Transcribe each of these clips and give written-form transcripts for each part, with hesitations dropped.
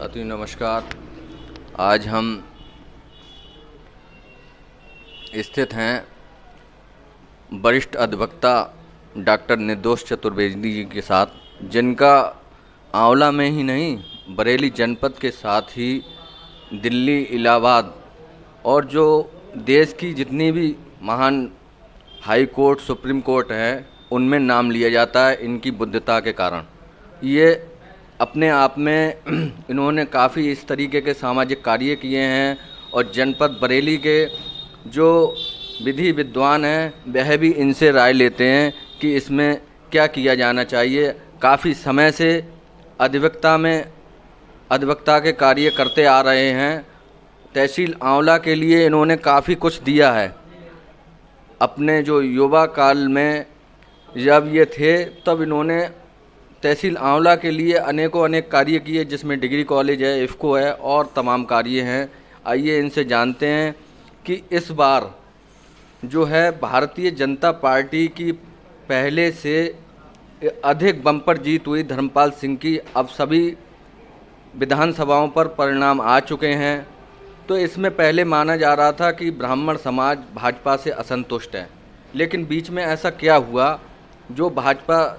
साथियों नमस्कार। आज हम स्थित हैं वरिष्ठ अधिवक्ता डॉक्टर निर्दोष चतुर्वेदी जी के साथ, जिनका आंवला में ही नहीं बरेली जनपद के साथ ही दिल्ली, इलाहाबाद और जो देश की जितनी भी महान हाई कोर्ट, सुप्रीम कोर्ट है, उनमें नाम लिया जाता है इनकी बुद्धिता के कारण। ये अपने आप में इन्होंने काफ़ी इस तरीके के सामाजिक कार्य किए हैं और जनपद बरेली के जो विधि विद्वान हैं वह भी इनसे राय लेते हैं कि इसमें क्या किया जाना चाहिए। काफ़ी समय से अधिवक्ता के कार्य करते आ रहे हैं। तहसील आंवला के लिए इन्होंने काफ़ी कुछ दिया है। अपने जो युवा काल में जब ये थे तब इन्होंने तहसील आंवला के लिए अनेकों अनेक कार्य किए, जिसमें डिग्री कॉलेज है, इफ़को है और तमाम कार्य हैं। आइए इनसे जानते हैं कि इस बार जो है भारतीय जनता पार्टी की पहले से अधिक बम्पर जीत हुई धर्मपाल सिंह की। अब सभी विधानसभाओं पर परिणाम आ चुके हैं। तो इसमें पहले माना जा रहा था कि ब्राह्मण समाज भाजपा से असंतुष्ट है, लेकिन बीच में ऐसा क्या हुआ जो भाजपा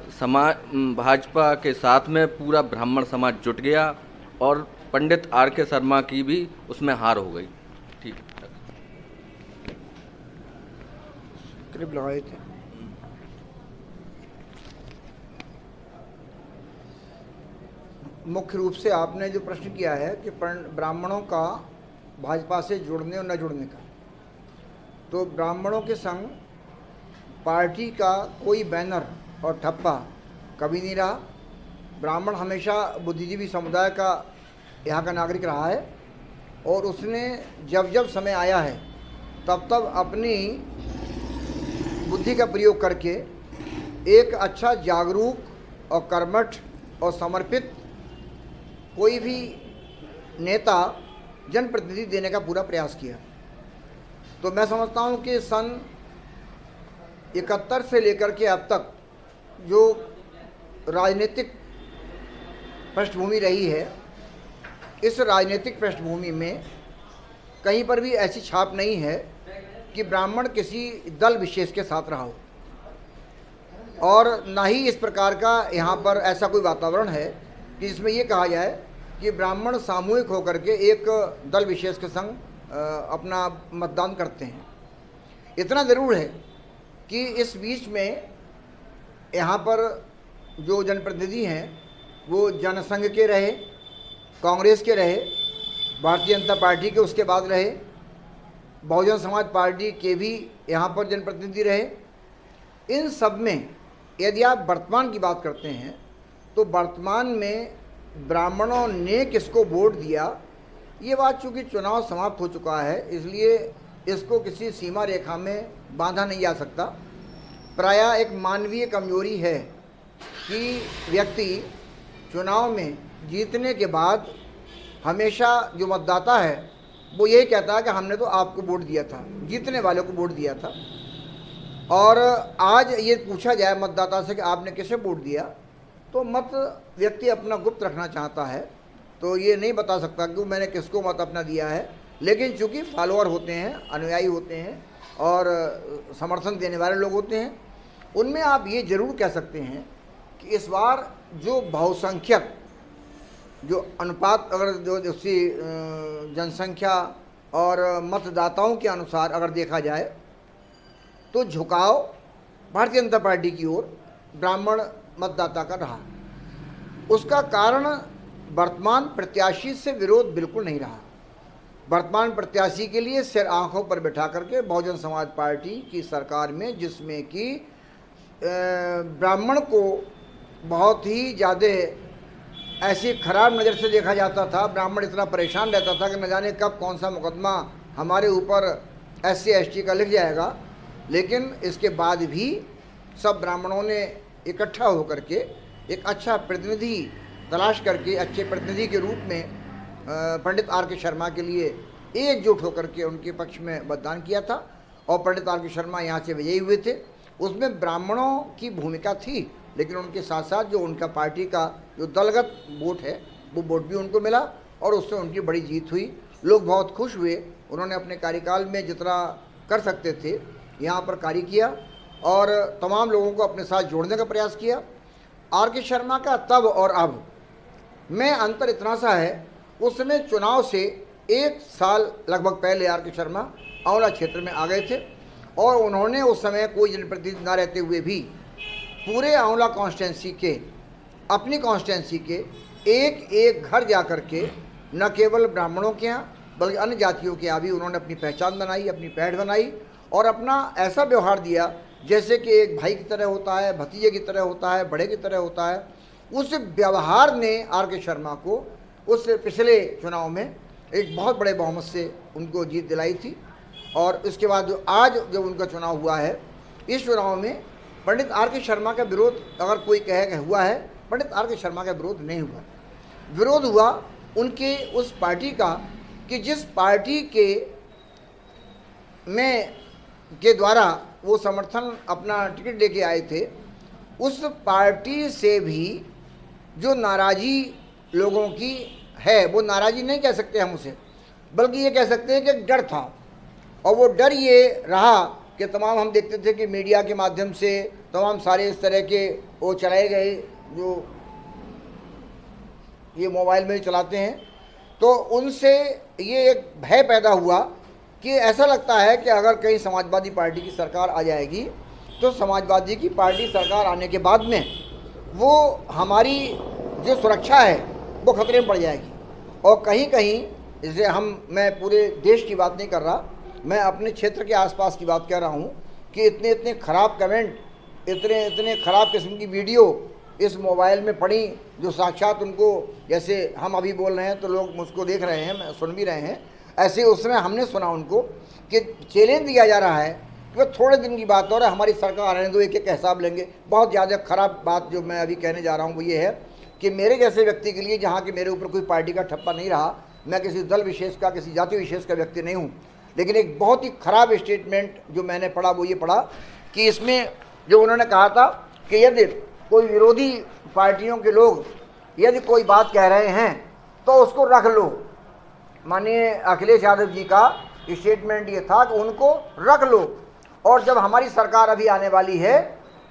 के साथ में पूरा ब्राह्मण समाज जुट गया और पंडित आर.के. शर्मा की भी उसमें हार हो गई। ठीक है, क्लिप लगाए थे। मुख्य रूप से आपने जो प्रश्न किया है कि ब्राह्मणों का भाजपा से जुड़ने और न जुड़ने का, तो ब्राह्मणों के संग पार्टी का कोई बैनर और ठप्पा कभी नहीं रहा। ब्राह्मण हमेशा बुद्धिजीवी समुदाय का यहाँ का नागरिक रहा है और उसने जब जब समय आया है तब तब अपनी बुद्धि का प्रयोग करके एक अच्छा जागरूक और कर्मठ और समर्पित कोई भी नेता जनप्रतिनिधि देने का पूरा प्रयास किया। तो मैं समझता हूँ कि सन 71 से लेकर के अब तक जो राजनीतिक पृष्ठभूमि रही है, इस राजनीतिक पृष्ठभूमि में कहीं पर भी ऐसी छाप नहीं है कि ब्राह्मण किसी दल विशेष के साथ रहा हो, और ना ही इस प्रकार का यहाँ पर ऐसा कोई वातावरण है कि जिसमें ये कहा जाए कि ब्राह्मण सामूहिक होकर के एक दल विशेष के संग अपना मतदान करते हैं। इतना ज़रूर है कि इस बीच में यहाँ पर जो जनप्रतिनिधि हैं वो जनसंघ के रहे, कांग्रेस के रहे, भारतीय जनता पार्टी के उसके बाद रहे, बहुजन समाज पार्टी के भी यहाँ पर जनप्रतिनिधि रहे। इन सब में यदि आप वर्तमान की बात करते हैं तो वर्तमान में ब्राह्मणों ने किसको वोट दिया, ये बात चूँकि चुनाव समाप्त हो चुका है इसलिए इसको किसी सीमा रेखा में बांधा नहीं जा सकता। प्रायः एक मानवीय कमजोरी है कि व्यक्ति चुनाव में जीतने के बाद हमेशा जो मतदाता है वो यही कहता है कि हमने तो आपको वोट दिया था, जीतने वाले को वोट दिया था। और आज ये पूछा जाए मतदाता से कि आपने किसे वोट दिया, तो मत व्यक्ति अपना गुप्त रखना चाहता है, तो ये नहीं बता सकता कि मैंने किसको मत अपना दिया है। लेकिन चूँकि फॉलोअर होते हैं, अनुयायी होते हैं और समर्थन देने वाले लोग होते हैं, उनमें आप ये ज़रूर कह सकते हैं कि इस बार जो बहुसंख्यक जो अनुपात अगर जो उसी जनसंख्या और मतदाताओं के अनुसार अगर देखा जाए तो झुकाव भारतीय जनता पार्टी की ओर ब्राह्मण मतदाता का रहा। उसका कारण वर्तमान प्रत्याशी से विरोध बिल्कुल नहीं रहा। वर्तमान प्रत्याशी के लिए सिर आंखों पर बैठा करके बहुजन समाज पार्टी की सरकार में, जिसमें कि ब्राह्मण को बहुत ही ज़्यादा ऐसी खराब नज़र से देखा जाता था, ब्राह्मण इतना परेशान रहता था कि न जाने कब कौन सा मुकदमा हमारे ऊपर SC ST का लिख जाएगा। लेकिन इसके बाद भी सब ब्राह्मणों ने इकट्ठा होकर के एक अच्छा प्रतिनिधि तलाश करके अच्छे प्रतिनिधि के रूप में पंडित आर.के. शर्मा के लिए एकजुट होकर के उनके पक्ष में मतदान किया था और पंडित आर.के. शर्मा यहाँ से विजयी हुए थे। उसमें ब्राह्मणों की भूमिका थी, लेकिन उनके साथ साथ जो उनका पार्टी का जो दलगत वोट है वो वोट भी उनको मिला और उससे उनकी बड़ी जीत हुई। लोग बहुत खुश हुए। उन्होंने अपने कार्यकाल में जितना कर सकते थे यहाँ पर कार्य किया और तमाम लोगों को अपने साथ जोड़ने का प्रयास किया। आर के शर्मा का तब और अब में अंतर इतना सा है, उस समय चुनाव से 1 साल लगभग पहले आर के शर्मा आंवला क्षेत्र में आ गए थे और उन्होंने उस समय कोई जनप्रतिनिधि न रहते हुए भी पूरे आंवला कॉन्स्टिट्यूंसी के, अपनी कॉन्स्टिट्यूंसी के एक एक घर जा कर के न केवल ब्राह्मणों के यहाँ बल्कि अन्य जातियों के यहाँ भी उन्होंने अपनी पहचान बनाई, अपनी पैठ बनाई और अपना ऐसा व्यवहार दिया जैसे कि एक भाई की तरह होता है, भतीजे की तरह होता है, बड़े की तरह होता है। उस व्यवहार ने आर के शर्मा को उस पिछले चुनाव में एक बहुत बड़े बहुमत से उनको जीत दिलाई थी। और इसके बाद जो आज जब उनका चुनाव हुआ है, इस चुनाव में पंडित आर के शर्मा का विरोध अगर कोई कहे कि हुआ है, पंडित आर के शर्मा का विरोध नहीं हुआ। विरोध हुआ उनके उस पार्टी का कि जिस पार्टी के द्वारा वो समर्थन अपना टिकट लेके आए थे, उस पार्टी से भी जो नाराज़ी लोगों की है, वो नाराज़ी नहीं कह सकते हम उसे, बल्कि ये कह सकते हैं कि डर था। और वो डर ये रहा कि तमाम हम देखते थे कि मीडिया के माध्यम से तमाम सारे इस तरह के वो चलाए गए जो ये मोबाइल में चलाते हैं, तो उनसे ये एक भय पैदा हुआ कि ऐसा लगता है कि अगर कहीं समाजवादी पार्टी की सरकार आ जाएगी तो समाजवादी की पार्टी सरकार आने के बाद में वो हमारी जो सुरक्षा है वो खतरे में पड़ जाएगी। और कहीं कहीं जैसे मैं पूरे देश की बात नहीं कर रहा, मैं अपने क्षेत्र के आसपास की बात कह रहा हूँ कि इतने इतने ख़राब कमेंट, इतने इतने ख़राब किस्म की वीडियो इस मोबाइल में पड़ी जो साक्षात उनको, जैसे हम अभी बोल रहे हैं तो लोग मुझको देख रहे हैं, मैं सुन भी रहे हैं, ऐसे उसमें हमने सुना उनको कि चैलेंज दिया जा रहा है कि थोड़े दिन की बात और हमारी सरकार आने दो, एक एक हिसाब लेंगे। बहुत ज़्यादा ख़राब बात जो मैं अभी कहने जा रहा हूँ वो ये है कि मेरे जैसे व्यक्ति के लिए, जहाँ कि मेरे ऊपर कोई पार्टी का ठप्पा नहीं रहा, मैं किसी दल विशेष का, किसी जाति विशेष का व्यक्ति नहीं हूँ, लेकिन एक बहुत ही ख़राब स्टेटमेंट जो मैंने पढ़ा वो ये पढ़ा कि इसमें जो उन्होंने कहा था कि यदि कोई विरोधी पार्टियों के लोग यदि कोई बात कह रहे हैं तो उसको रख लो। माननीय अखिलेश यादव जी का स्टेटमेंट ये था कि उनको रख लो और जब हमारी सरकार अभी आने वाली है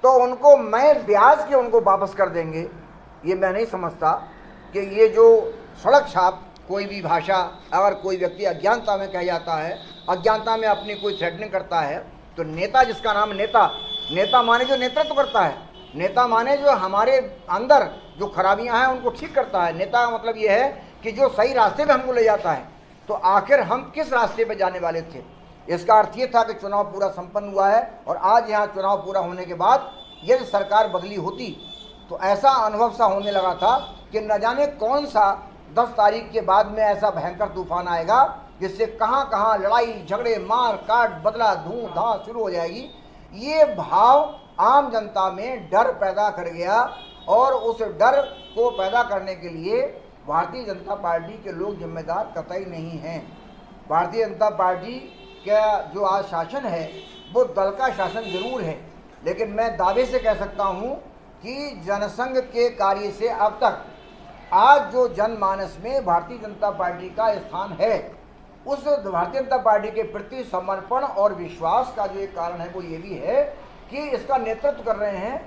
तो उनको मैं ब्याज के उनको वापस कर देंगे। ये मैं नहीं समझता कि ये जो सड़क छाप कोई भी भाषा अगर कोई व्यक्ति अज्ञानता में कह जाता है, अज्ञानता में अपनी कोई थ्रेटनिंग करता है, तो नेता जिसका नाम नेता माने जो नेतृत्व करता है, नेता माने जो हमारे अंदर जो खराबियां हैं उनको ठीक करता है। नेता का मतलब ये है कि जो सही रास्ते पे हमको ले जाता है। तो आखिर हम किस रास्ते पे जाने वाले थे, इसका अर्थ ये था कि चुनाव पूरा संपन्न हुआ है और आज यहाँ चुनाव पूरा होने के बाद यदि सरकार बदली होती तो ऐसा अनुभव सा होने लगा था कि न जाने कौन सा 10 तारीख के बाद में ऐसा भयंकर तूफान आएगा जिससे कहाँ कहाँ लड़ाई झगड़े मार काट बदला धूम धाम शुरू हो जाएगी। ये भाव आम जनता में डर पैदा कर गया और उस डर को पैदा करने के लिए भारतीय जनता पार्टी के लोग जिम्मेदार कतई नहीं हैं। भारतीय जनता पार्टी का जो आज शासन है वो दल का शासन जरूर है, लेकिन मैं दावे से कह सकता हूँ कि जनसंघ के कार्य से अब तक आज जो जनमानस में भारतीय जनता पार्टी का स्थान है, उस भारतीय जनता पार्टी के प्रति समर्पण और विश्वास का जो एक कारण है वो ये भी है कि इसका नेतृत्व कर रहे हैं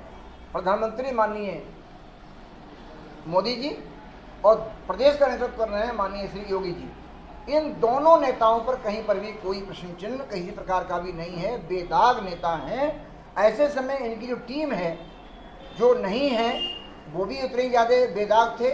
प्रधानमंत्री माननीय मोदी जी और प्रदेश का नेतृत्व कर रहे हैं माननीय श्री योगी जी। इन दोनों नेताओं पर कहीं पर भी कोई प्रश्न चिन्ह किसी प्रकार का भी नहीं है, बेदाग नेता हैं। ऐसे समय इनकी जो टीम है जो नहीं है वो भी उतने ज़्यादा बेदाग थे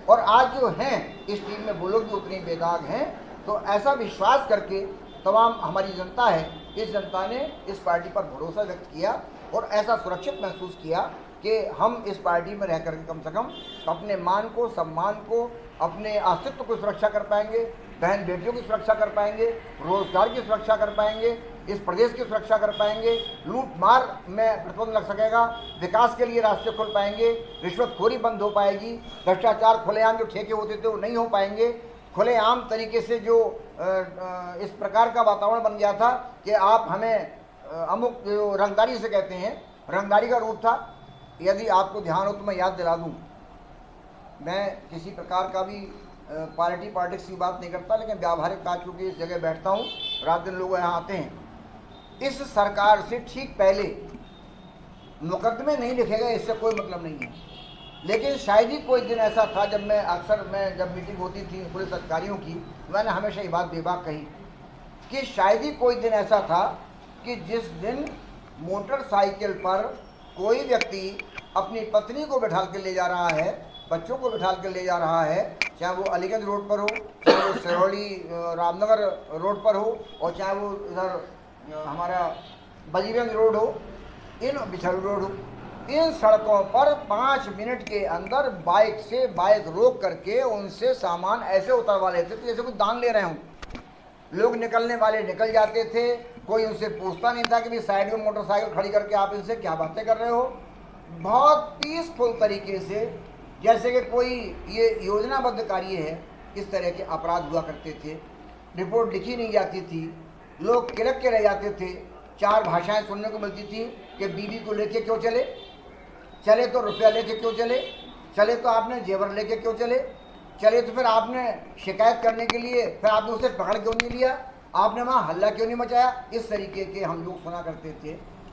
और आज जो हैं इस टीम में वो लोग भी उतने बेदाग हैं। तो ऐसा विश्वास करके तमाम हमारी जनता है, इस जनता ने इस पार्टी पर भरोसा व्यक्त किया और ऐसा सुरक्षित महसूस किया कि हम इस पार्टी में रह करके कम से कम अपने मान को, सम्मान को, अपने अस्तित्व को सुरक्षा कर पाएंगे, बहन बेटियों की सुरक्षा कर पाएंगे, रोजगार की सुरक्षा कर पाएंगे, इस प्रदेश की सुरक्षा कर पाएंगे, लूट मार में प्रतिबंध लग सकेगा, विकास के लिए रास्ते खुल पाएंगे, रिश्वतखोरी बंद हो पाएगी, भ्रष्टाचार खुलेआम जो ठेके होते थे वो नहीं हो पाएंगे। खुलेआम तरीके से जो इस प्रकार का वातावरण बन गया था कि आप हमें अमुक जो रंगदारी से कहते हैं, रंगदारी का रूप था। यदि आपको ध्यान हो तो मैं याद दिला दूँ, मैं किसी प्रकार का भी पार्टी पॉलिटिक्स की बात नहीं करता, लेकिन व्यावहारिक बात, चूँकि इस जगह बैठता हूँ, रात दिन लोग यहाँ आते हैं। इस सरकार से ठीक पहले मुकदमे नहीं लिखेगा, इससे कोई मतलब नहीं है। लेकिन शायद ही कोई दिन ऐसा था जब मैं जब मीटिंग होती थी पुलिस अधिकारियों की, मैंने हमेशा ये बात बेबाक कही कि शायद ही कोई दिन ऐसा था कि जिस दिन मोटरसाइकिल पर कोई व्यक्ति अपनी पत्नी को बैठा के ले जा रहा है, बच्चों को बैठा के ले जा रहा है, चाहे वो अलीगंज रोड पर हो, चाहे वो सिरौली रामनगर रोड पर हो, और चाहे वो इधर हमारा बजीरगंज रोड हो, इन बिछड़ रोड हो, इन सड़कों पर 5 मिनट के अंदर बाइक रोक करके उनसे सामान ऐसे उतरवा लेते थे जैसे कुछ दान ले रहे हों। लोग निकलने वाले निकल जाते थे, कोई उनसे पूछता नहीं था कि भी साइड में मोटरसाइकिल खड़ी करके आप इनसे क्या बातें कर रहे हो। बहुत पीसफुल तरीके से, जैसे कि कोई ये योजनाबद्ध कार्य है, इस तरह के अपराध हुआ करते थे। रिपोर्ट लिखी नहीं जाती थी, लोग किलक के रह जाते थे। 4 भाषाएं सुनने को मिलती थी कि बीवी को लेके क्यों चले तो रुपया लेके क्यों चले तो आपने जेवर लेके क्यों चले तो फिर आपने शिकायत करने के लिए फिर आपने उसे पकड़ क्यों नहीं लिया, आपने वहाँ हल्ला क्यों नहीं मचाया। इस तरीके के हम लोग सुना करते थे।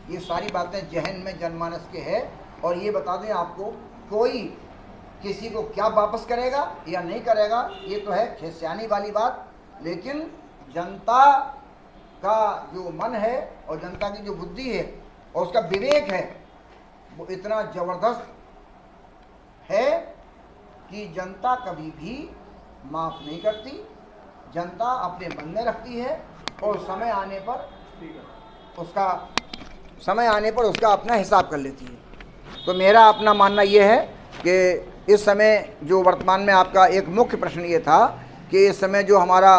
ये सारी बातें जहन में जनमानस के है। और ये बता दें आपको, कोई किसी को क्या वापस करेगा या नहीं करेगा, ये तो है खिस्यानी वाली बात, लेकिन जनता का जो मन है और जनता की जो बुद्धि है और उसका विवेक है, वो इतना ज़बरदस्त है कि जनता कभी भी माफ़ नहीं करती। जनता अपने मन में रखती है और समय आने पर उसका अपना हिसाब कर लेती है। तो मेरा अपना मानना ये है कि इस समय जो वर्तमान में आपका एक मुख्य प्रश्न ये था कि इस समय जो हमारा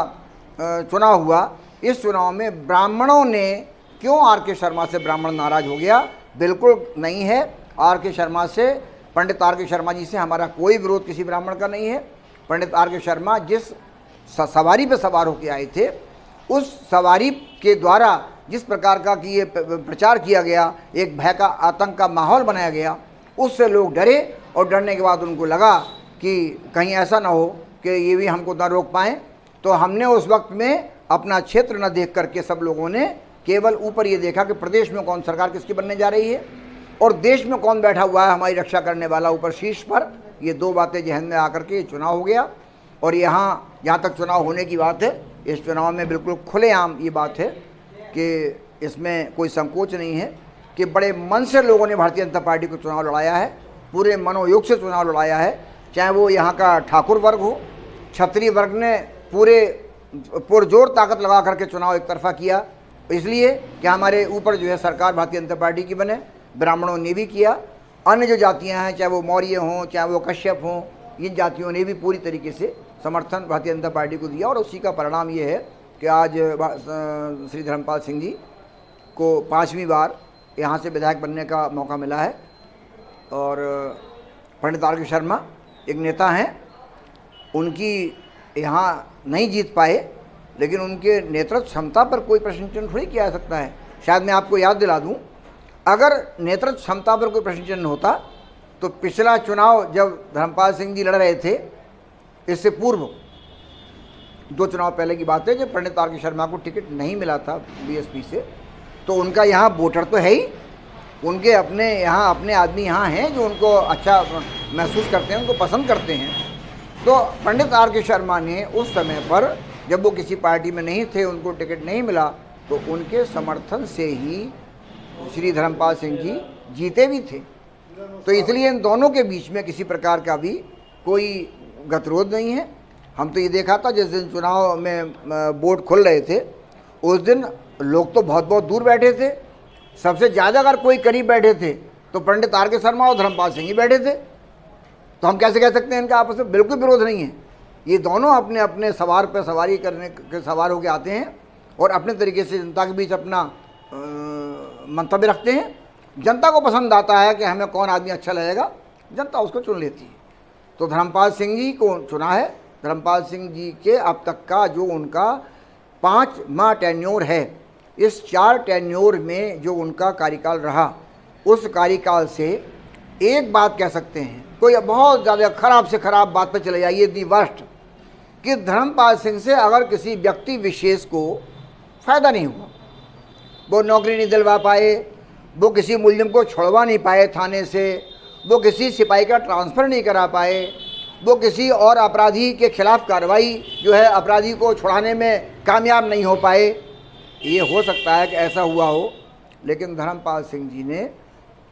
चुनाव हुआ, इस चुनाव में ब्राह्मणों ने क्यों आर.के. शर्मा से ब्राह्मण नाराज़ हो गया। बिल्कुल नहीं है। आर.के. शर्मा से, पंडित आर.के. शर्मा जी से हमारा कोई विरोध किसी ब्राह्मण का नहीं है। पंडित आर.के. शर्मा जिस सवारी पे सवार होकर आए थे, उस सवारी के द्वारा जिस प्रकार का कि ये प्रचार किया गया, एक भय का, आतंक का माहौल बनाया गया, उससे लोग डरे। और डरने के बाद उनको लगा कि कहीं ऐसा ना हो कि ये भी हमको ना रोक पाएँ। तो हमने उस वक्त में अपना क्षेत्र न देख करके सब लोगों ने केवल ऊपर ये देखा कि प्रदेश में कौन सरकार किसकी बनने जा रही है और देश में कौन बैठा हुआ है हमारी रक्षा करने वाला ऊपर शीर्ष पर। ये 2 बातें जहन में आकर के चुनाव हो गया। और जहाँ तक चुनाव होने की बात है, इस चुनाव में बिल्कुल खुलेआम ये बात है कि इसमें कोई संकोच नहीं है कि बड़े मन से लोगों ने भारतीय जनता पार्टी को चुनाव लड़ाया है, पूरे मनोयोग से चुनाव लड़ाया है। चाहे वो यहाँ का ठाकुर वर्ग हो, क्षत्रिय वर्ग ने पूरे पुरजोर ताकत लगा करके चुनाव एक तरफा किया, इसलिए कि हमारे ऊपर जो है सरकार भारतीय जनता पार्टी की बने। ब्राह्मणों ने भी किया, अन्य जो जातियां हैं, चाहे वो मौर्य हों, चाहे वो कश्यप हों, इन जातियों ने भी पूरी तरीके से समर्थन भारतीय जनता पार्टी को दिया। और उसी का परिणाम ये है कि आज श्री धर्मपाल सिंह जी को 5वीं बार यहाँ से विधायक बनने का मौका मिला है। और पंडित आर.के. शर्मा एक नेता हैं, उनकी यहाँ नहीं जीत पाए, लेकिन उनके नेतृत्व क्षमता पर कोई प्रश्न चिन्ह थोड़ी किया जा सकता है। शायद मैं आपको याद दिला दूं, अगर नेतृत्व क्षमता पर कोई प्रश्न चिन्ह होता तो पिछला चुनाव जब धर्मपाल सिंह जी लड़ रहे थे, इससे पूर्व 2 चुनाव पहले की बात है, जब पंडित आर.के. शर्मा को टिकट नहीं मिला था बीएसपी से, तो उनका यहाँ वोटर तो है ही, उनके अपने यहाँ अपने आदमी यहाँ हैं जो उनको अच्छा महसूस करते हैं, उनको पसंद करते हैं। तो पंडित आर.के. शर्मा ने उस समय पर जब वो किसी पार्टी में नहीं थे, उनको टिकट नहीं मिला, तो उनके समर्थन से ही श्री धर्मपाल सिंह जी जीते भी थे। तो इसलिए इन दोनों के बीच में किसी प्रकार का भी कोई गतिरोध नहीं है। हम तो ये देखा था जिस दिन चुनाव में बोर्ड खुल रहे थे, उस दिन लोग तो बहुत बहुत दूर बैठे थे। सबसे ज़्यादा अगर कोई करीब बैठे थे तो पंडित आर.के. शर्मा और धर्मपाल सिंह ही बैठे थे। तो हम कैसे कह सकते हैं इनका आपस में बिल्कुल विरोध नहीं है। ये दोनों अपने अपने सवार पर सवारी करने के सवार होकर आते हैं और अपने तरीके से जनता के बीच अपना मंतव्य रखते हैं। जनता को पसंद आता है कि हमें कौन आदमी अच्छा लगेगा, जनता उसको चुन लेती है। तो धर्मपाल सिंह जी को चुना है। धर्मपाल सिंह जी के अब तक का जो उनका 5 माह टेन्योर है, इस 4 टेन्योर में जो उनका कार्यकाल रहा, उस कार्यकाल से एक बात कह सकते हैं, कोई बहुत ज़्यादा ख़राब से ख़राब बात पर चले जाइए, इतनी वर्स्ट कि धर्मपाल सिंह से अगर किसी व्यक्ति विशेष को फ़ायदा नहीं हुआ, वो नौकरी नहीं दिलवा पाए, वो किसी मुलजिम को छुड़वा नहीं पाए थाने से, वो किसी सिपाही का ट्रांसफ़र नहीं करा पाए, वो किसी और अपराधी के खिलाफ कार्रवाई जो है अपराधी को छुड़ाने में कामयाब नहीं हो पाए। ये हो सकता है कि ऐसा हुआ हो, लेकिन धर्मपाल सिंह जी ने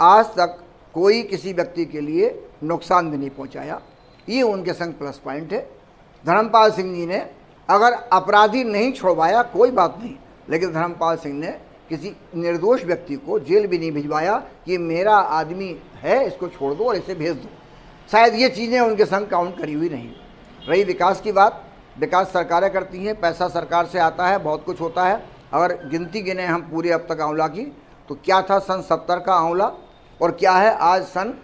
आज तक कोई किसी व्यक्ति के लिए नुकसान भी नहीं पहुंचाया। ये उनके संग प्लस पॉइंट है। धर्मपाल सिंह जी ने अगर अपराधी नहीं छुड़वाया कोई बात नहीं, लेकिन धर्मपाल सिंह ने किसी निर्दोष व्यक्ति को जेल भी नहीं भिजवाया कि मेरा आदमी है, इसको छोड़ दो और इसे भेज दो। शायद ये चीज़ें उनके संग काउंट करी हुई नहीं। रही विकास की बात, विकास सरकारें करती हैं, पैसा सरकार से आता है, बहुत कुछ होता है। अगर गिनती गिने हम पूरे अब तक आंवला की, तो क्या था सन 70 का आंवला और क्या है आज सन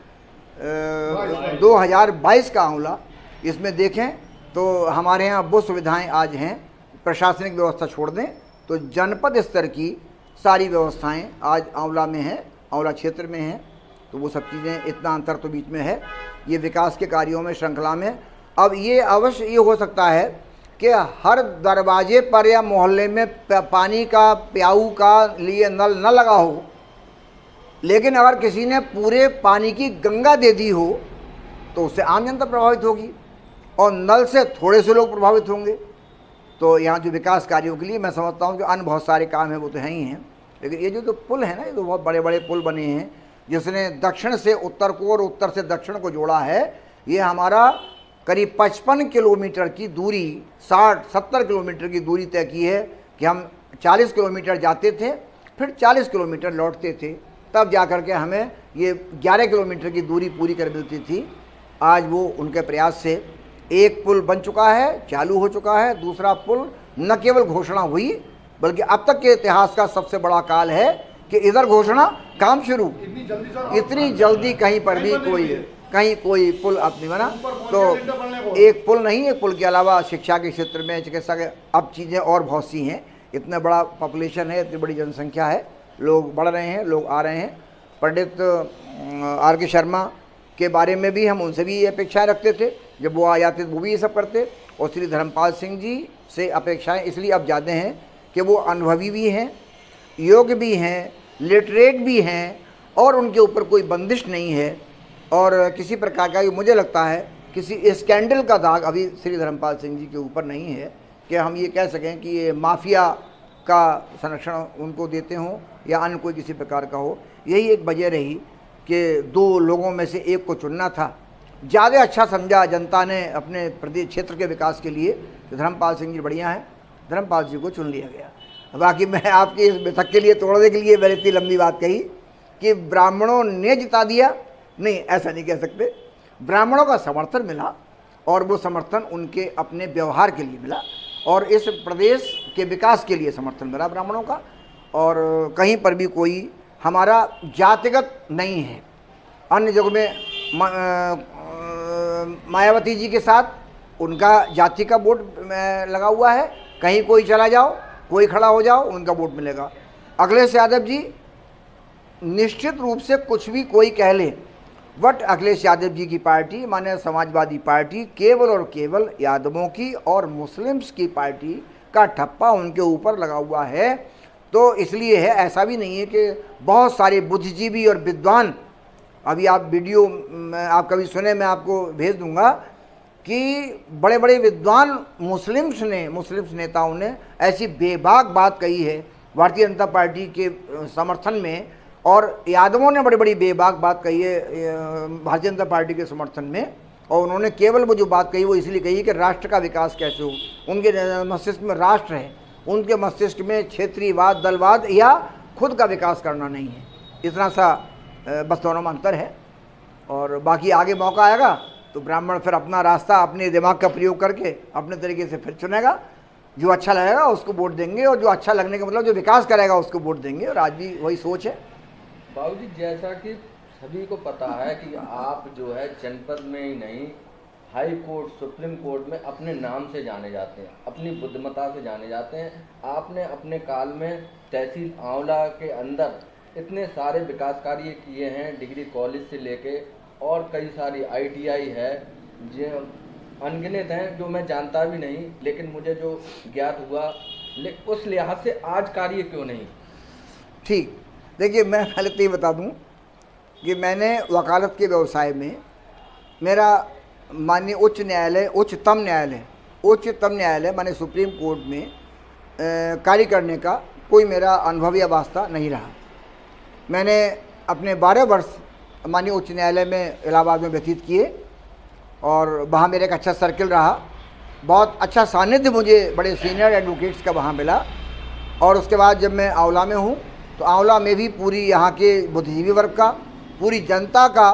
2022 का आंवला, इसमें देखें तो हमारे यहाँ वो सुविधाएं आज हैं। प्रशासनिक व्यवस्था छोड़ दें तो जनपद स्तर की सारी व्यवस्थाएं आज आंवला में हैं, आंवला क्षेत्र में हैं। तो वो सब चीज़ें, इतना अंतर तो बीच में है। ये विकास के कार्यों में, श्रृंखला में, अब ये अवश्य ये हो सकता है कि हर दरवाजे पर या मोहल्ले में पानी का प्याऊ का लिए नल न लगा हो, लेकिन अगर किसी ने पूरे पानी की गंगा दे दी हो तो उससे आम जनता प्रभावित होगी और नल से थोड़े से लोग प्रभावित होंगे। तो यहाँ जो विकास कार्यों के लिए मैं समझता हूँ कि अन्य बहुत सारे काम हैं वो तो हैं ही हैं, लेकिन ये जो पुल है ना, ये तो बहुत बड़े बड़े पुल बने हैं जिसने दक्षिण से उत्तर को और उत्तर से दक्षिण को जोड़ा है। ये हमारा करीब 55 किलोमीटर की दूरी, 60-70 किलोमीटर की दूरी तय की है कि हम 40 किलोमीटर जाते थे, फिर 40 किलोमीटर लौटते थे, तब जा कर के हमें ये 11 किलोमीटर की दूरी पूरी कर मिलती थी। आज वो उनके प्रयास से एक पुल बन चुका है, चालू हो चुका है। दूसरा पुल न केवल घोषणा हुई बल्कि अब तक के इतिहास का सबसे बड़ा काल है कि इधर घोषणा, काम शुरू। इतनी जल्दी कहीं पर भी कोई पुल अब नहीं बना। तो एक पुल नहीं, एक पुल के अलावा शिक्षा के क्षेत्र में, चिकित्सा के, अब चीज़ें और बहुत सी हैं। इतना बड़ा पॉपुलेशन है, इतनी बड़ी जनसंख्या है, लोग बढ़ रहे हैं, लोग आ रहे हैं। पंडित R.K. शर्मा के बारे में भी हम उनसे भी ये अपेक्षाएँ रखते थे, जब वो आ जाते वो भी ये सब करते। और श्री धर्मपाल सिंह जी से अपेक्षाएँ इसलिए अब ज़्यादा हैं कि वो अनुभवी भी हैं, योग्य भी हैं, लिटरेट भी हैं और उनके ऊपर कोई बंदिश नहीं है और किसी प्रकार का, मुझे लगता है किसी स्कैंडल का दाग अभी श्री धर्मपाल सिंह जी के ऊपर नहीं है कि हम ये कह सकें कि ये माफिया का संरक्षण उनको देते हों या अन्य कोई किसी प्रकार का हो। यही एक वजह रही कि दो लोगों में से एक को चुनना था। ज़्यादा अच्छा समझा जनता ने अपने प्रदेश क्षेत्र के विकास के लिए तो धर्मपाल सिंह जी बढ़िया हैं, धर्मपाल जी को चुन लिया गया। बाकी मैं आपकी इस बैठक के लिए तोड़ने के लिए मैंने इतनी लंबी बात कही कि ब्राह्मणों ने जिता दिया, नहीं ऐसा नहीं कह सकते। ब्राह्मणों का समर्थन मिला और वो समर्थन उनके अपने व्यवहार के लिए मिला और इस प्रदेश के विकास के लिए समर्थन मिला ब्राह्मणों का। और कहीं पर भी कोई हमारा जातिगत नहीं है। अन्य जगह में मायावती जी के साथ उनका जाति का वोट लगा हुआ है, कहीं कोई चला जाओ, कोई खड़ा हो जाओ, उनका वोट मिलेगा। अखिलेश यादव जी निश्चित रूप से कुछ भी कोई कह ले, बट अखिलेश यादव जी की पार्टी माने समाजवादी पार्टी केवल और केवल यादवों की और मुस्लिम्स की पार्टी का ठप्पा उनके ऊपर लगा हुआ है। तो इसलिए है, ऐसा भी नहीं है कि बहुत सारे बुद्धिजीवी और विद्वान, अभी आप वीडियो आप कभी सुने, मैं आपको भेज दूंगा कि बड़े बड़े विद्वान मुस्लिम्स नेताओं ने ऐसी बेबाक बात कही है भारतीय जनता पार्टी के समर्थन में, और यादवों ने बड़ी बड़ी बेबाक बात कही है भारतीय जनता पार्टी के समर्थन में। और उन्होंने केवल वो जो बात कही वो इसलिए कही कि राष्ट्र का विकास कैसे हो। उनके मस्तिष्क में राष्ट्र है, उनके मस्तिष्क में क्षेत्रीयवाद, दलवाद या खुद का विकास करना नहीं है। इतना सा बस दोनों में अंतर है। और बाकी आगे मौका आएगा तो ब्राह्मण फिर अपना रास्ता, अपने दिमाग का प्रयोग करके अपने तरीके से फिर चुनेगा। जो अच्छा लगेगा उसको वोट देंगे और जो अच्छा लगने का मतलब जो विकास करेगा उसको वोट देंगे। और आज भी वही सोच है। बाबूजी, जैसा कि सभी को पता है कि आप जो है जनपद में ही नहीं, हाई कोर्ट, सुप्रीम कोर्ट में अपने नाम से जाने जाते हैं, अपनी बुद्धिमत्ता से जाने जाते हैं। आपने अपने काल में तहसील आंवला के अंदर इतने सारे विकास कार्य किए हैं, डिग्री कॉलेज से लेके और कई सारी ITI है, अनगिनत हैं जो मैं जानता भी नहीं, लेकिन मुझे जो ज्ञात हुआ उस लिहाज से आज कार्य क्यों नहीं? ठीक, देखिए मैं पहले तो ये बता दूं कि मैंने वकालत के व्यवसाय में मेरा माननीय उच्चतम न्यायालय माने सुप्रीम कोर्ट में कार्य करने का कोई मेरा अनुभव या वास्ता नहीं रहा। मैंने अपने 12 वर्ष माननीय उच्च न्यायालय में इलाहाबाद में व्यतीत किए और वहाँ मेरा एक अच्छा सर्किल रहा। बहुत अच्छा सानिध्य मुझे बड़े सीनियर एडवोकेट्स का वहाँ मिला। और उसके बाद जब मैं आंवला में हूँ तो आंवला में भी पूरी यहाँ के बुद्धिजीवी वर्ग का, पूरी जनता का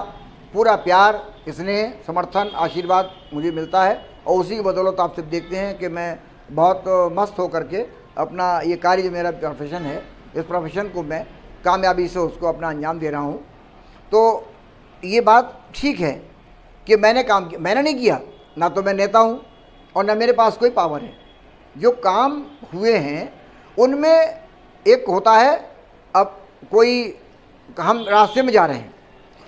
पूरा प्यार, स्नेह, समर्थन, आशीर्वाद मुझे मिलता है। और उसी की बदौलत आप सब देखते हैं कि मैं बहुत मस्त होकर के अपना ये कार्य जो मेरा प्रोफेशन है, इस प्रोफेशन को मैं कामयाबी से उसको अपना अंजाम दे रहा हूँ। तो ये बात ठीक है कि मैंने काम किया, मैंने नहीं किया, ना तो मैं नेता हूँ और ना मेरे पास कोई पावर है। जो काम हुए हैं उनमें एक होता है, अब कोई हम रास्ते में जा रहे हैं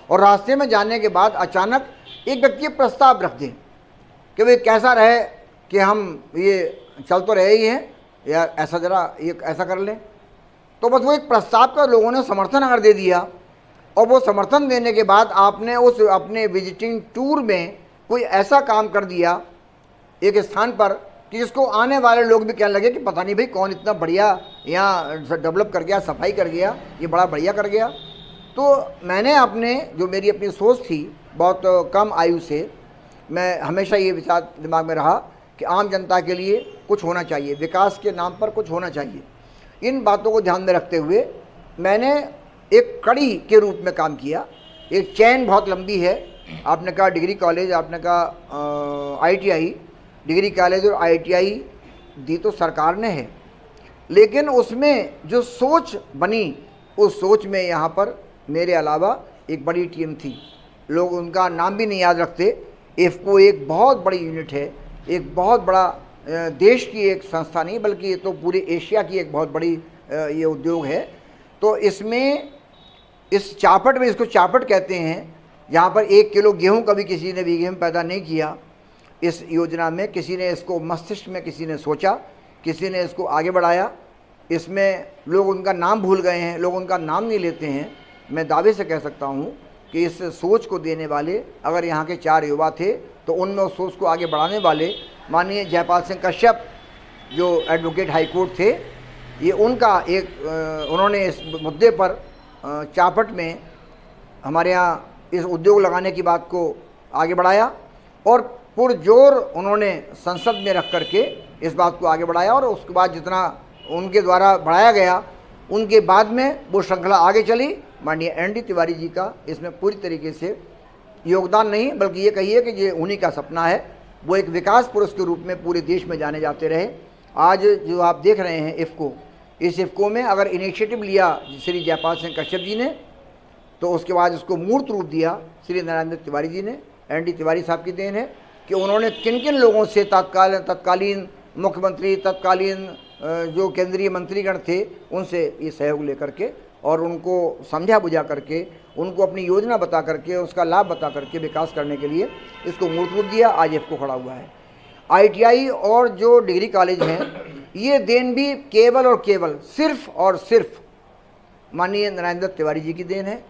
और रास्ते में जाने के बाद अचानक एक व्यक्ति प्रस्ताव रख दें कि भाई कैसा रहे कि हम ये चल तो रहे ही हैं या ऐसा ज़रा ये ऐसा कर लें। तो बस वो एक प्रस्ताव का लोगों ने समर्थन अगर दे दिया और वो समर्थन देने के बाद आपने उस अपने विजिटिंग टूर में कोई ऐसा काम कर दिया एक स्थान पर कि जिसको आने वाले लोग भी कहने लगे कि पता नहीं भाई कौन इतना बढ़िया यहाँ डेवलप कर गया, सफाई कर गया, ये बड़ा बढ़िया कर गया। तो मैंने अपने जो मेरी अपनी सोच थी बहुत कम आयु से, मैं हमेशा ये विचार दिमाग में रहा कि आम जनता के लिए कुछ होना चाहिए, विकास के नाम पर कुछ होना चाहिए। इन बातों को ध्यान में रखते हुए मैंने एक कड़ी के रूप में काम किया। एक चैन बहुत लंबी है, आपने कहा डिग्री कॉलेज, आपने कहा ITI, डिग्री कॉलेज और ITI दी तो सरकार ने है, लेकिन उसमें जो सोच बनी उस सोच में यहाँ पर मेरे अलावा एक बड़ी टीम थी। लोग उनका नाम भी नहीं याद रखते। इफ़को एक बहुत बड़ी यूनिट है, एक बहुत बड़ा देश की एक संस्था नहीं बल्कि ये तो पूरे एशिया की एक बहुत बड़ी ये उद्योग है। तो इसमें इस चापट में, इसको चापट कहते हैं, जहाँ पर 1 किलो गेहूँ कभी किसी ने बीघे में पैदा नहीं किया। इस योजना में किसी ने इसको मस्तिष्क में किसी ने सोचा, किसी ने इसको आगे बढ़ाया। इसमें लोग उनका नाम भूल गए हैं, लोग उनका नाम नहीं लेते हैं। मैं दावे से कह सकता हूँ कि इस सोच को देने वाले अगर यहाँ के 4 युवा थे तो उनमें उस सोच को आगे बढ़ाने वाले माननीय जयपाल सिंह कश्यप जो एडवोकेट हाई कोर्ट थे, ये उनका एक उन्होंने इस मुद्दे पर चापट में हमारे यहाँ इस उद्योग लगाने की बात को आगे बढ़ाया और पुरजोर उन्होंने संसद में रख करके इस बात को आगे बढ़ाया। और उसके बाद जितना उनके द्वारा बढ़ाया गया उनके बाद में वो श्रृंखला आगे चली। माननीय ND तिवारी जी का इसमें पूरी तरीके से योगदान नहीं बल्कि ये कहिए कि ये उन्हीं का सपना है। वो एक विकास पुरुष के रूप में पूरे देश में जाने जाते रहे। आज जो आप देख रहे हैं इफ़को, इस इफ़को में अगर इनिशिएटिव लिया श्री जयपाल सिंह कश्यप जी ने, तो उसके बाद उसको मूर्त रूप दिया श्री नरेंद्र तिवारी जी ने। ND तिवारी साहब की देन है कि उन्होंने किन किन लोगों से तत्कालीन मुख्यमंत्री, तत्कालीन जो केंद्रीय मंत्रीगण थे, उनसे ये सहयोग लेकर के और उनको समझा बुझा करके, उनको अपनी योजना बता करके, उसका लाभ बता करके विकास करने के लिए इसको मूर्त रूप दिया। आज इफ़को खड़ा हुआ है। ITI और जो डिग्री कॉलेज हैं, ये देन भी केवल और केवल सिर्फ और सिर्फ माननीय नरेंद्र तिवारी जी की देन है।